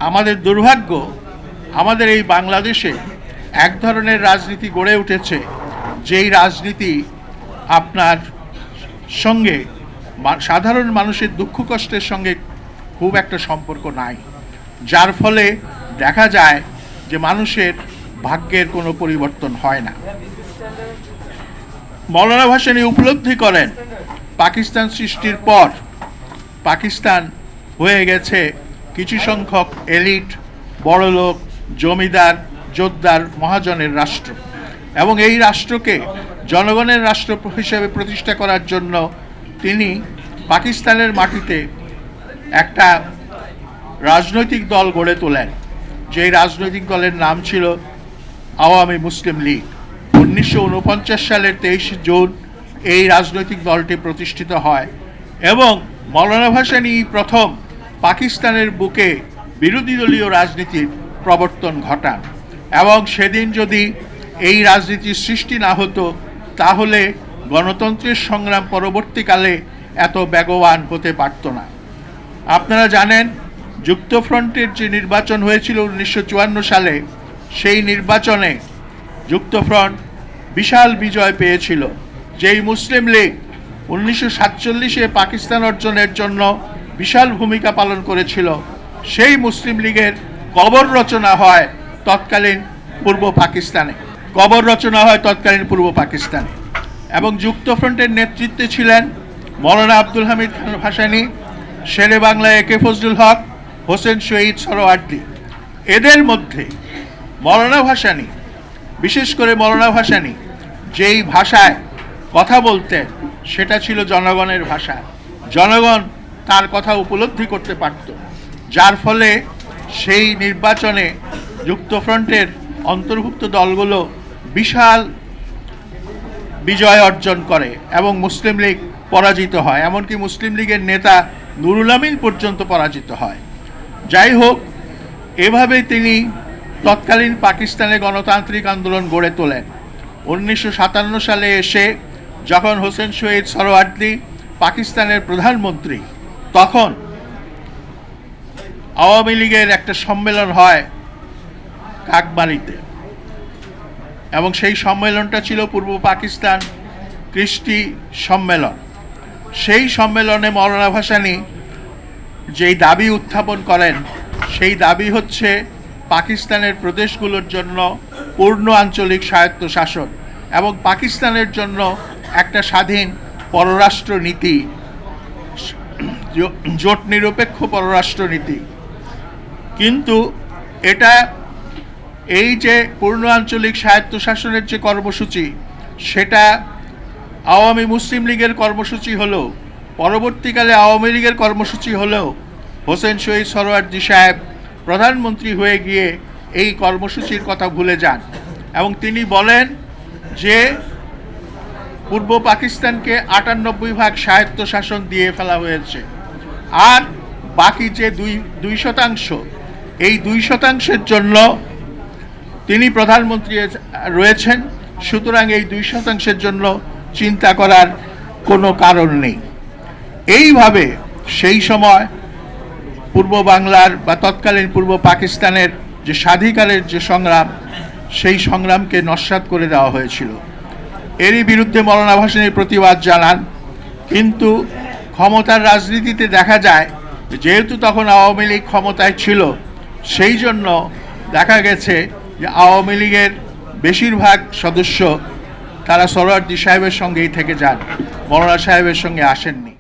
আমাদের দুর্ভাগ্য, আমাদের এই বাংলাদেশে এক ধরনের রাজনীতি গড়ে উঠেছে, যেই রাজনীতি আপনার সঙ্গে সাধারণ মানুষের দুঃখ কষ্টের সঙ্গে খুব একটা সম্পর্ক নাই, যার ফলে দেখা যায় যে মানুষের ভাগ্যের কোনো পরিবর্তন হয় না। মওলানা ভাসানী উপলব্ধি করেন পাকিস্তান সৃষ্টির পর পাকিস্তান হয়ে গেছে কিছু সংখ্যক এলিট, বড়লোক, জমিদার, জোতদার, মহাজনের রাষ্ট্র, এবং এই রাষ্ট্রকে জনগণের রাষ্ট্র হিসেবে প্রতিষ্ঠা করার জন্য তিনি পাকিস্তানের মাটিতে একটা রাজনৈতিক দল গড়ে তোলেন, যেই রাজনৈতিক দলের নাম ছিল আওয়ামী মুসলিম লীগ। 1949 সালের 23 জুন এই রাজনৈতিক দলটি প্রতিষ্ঠিত হয় এবং মওলানা ভাসানী প্রথম পাকিস্তানের বুকে বিরোধী দলীয় রাজনীতির প্রবর্তন ঘটান, এবং সেদিন যদি এই রাজনীতির সৃষ্টি না হতো তাহলে গণতন্ত্রের সংগ্রাম পরবর্তীকালে এত বেগবান হতে পারত না। আপনারা জানেন, যুক্তফ্রন্টের যে নির্বাচন হয়েছিল 1954 সালে, সেই নির্বাচনে যুক্তফ্রন্ট বিশাল বিজয় পেয়েছিল। যেই মুসলিম লীগ 1947-এ পাকিস্তান অর্জনের জন্য বিশাল ভূমিকা পালন করেছিল, সেই মুসলিম লীগের কবর রচনা হয় তৎকালীন পূর্ব পাকিস্তানে, এবং যুক্তফ্রন্টের নেতৃত্বে ছিলেন মওলানা আব্দুল হামিদ খান ভাসানী, শেরে বাংলা একে ফজলুল হক, হোসেন শহীদ সোহরাওয়ার্দী। এদের মধ্যে মওলানা ভাসানী, বিশেষ করে মওলানা ভাসানী যেই ভাষায় কথা বলতেন সেটা ছিল জনগণের ভাষা। জনগণ তার কথা উপলব্ধি করতে পারত, যার ফলে সেই নির্বাচনে যুক্তফ্রন্টের অন্তর্ভুক্ত দলগুলো বিশাল বিজয় অর্জন করে এবং মুসলিম লীগ পরাজিত হয়, এমনকি মুসলিম লীগের নেতা নুরুল আমিন পর্যন্ত পরাজিত হয়। যাই হোক, এভাবে তিনি তৎকালীন পাকিস্তানে গণতান্ত্রিক আন্দোলন গড়ে তোলেন। 1957 সালে এসে যখন হোসেন শহীদ সোহরাওয়ার্দী পাকিস্তানের প্রধানমন্ত্রী, তখন আওয়ামী লীগের একটা সম্মেলন হয় কাকবাড়িতে, এবং সেই সম্মেলনটা ছিল পূর্ব পাকিস্তান কৃষ্টি সম্মেলন। সেই সম্মেলনে মওলানা ভাসানী যেই দাবি উত্থাপন করেন, সেই দাবি হচ্ছে পাকিস্তানের প্রদেশগুলোর জন্য পূর্ণ আঞ্চলিক স্বায়ত্তশাসন এবং পাকিস্তানের জন্য একটা স্বাধীন পররাষ্ট্র নীতি, জোট নিরপেক্ষ পররাষ্ট্র নীতি। কিন্তু এটা, এই যে পূর্ণ আঞ্চলিক স্বায়ত্তশাসনের যে কর্মসূচি, সেটা আওয়ামী মুসলিম লীগের কর্মসূচি হলেও, পরবর্তীকালে আওয়ামী লীগের কর্মসূচি হলেও হোসেন শহীদ সোহরাওয়ার্দী সাহেব প্রধানমন্ত্রী হয়ে গিয়ে এই কর্মসূচির কথা ভুলে যান, এবং তিনি বলেন যে পূর্ব পাকিস্তানকে 98% স্বায়ত্তশাসন দিয়ে ফেলা হয়েছে, আর বাকি যে 2%, এই 2%-এর জন্য তিনি প্রধানমন্ত্রী রয়েছেন, সুতরাং এই 2%-এর জন্য চিন্তা করার কোনো কারণ নেই। এইভাবে সেই সময় পূর্ব বাংলার বা তৎকালীন পূর্ব পাকিস্তানের যে স্বাধিকারের যে সংগ্রাম, সেই সংগ্রামকে নস্যাৎ করে দেওয়া হয়েছিল। এরই বিরুদ্ধে মওলানা ভাসানী প্রতিবাদ জানান, কিন্তু ক্ষমতার রাজনীতিতে দেখা যায় যেহেতু তখন আওয়ামী লীগ ক্ষমতায় ছিল, সেই জন্য দেখা গেছে যে আওয়ামী লীগের বেশিরভাগ সদস্য তারা সোহরাওয়ার্দী সাহেবের সঙ্গেই থেকে যান, মওলানা সাহেবের সঙ্গে আসেননি।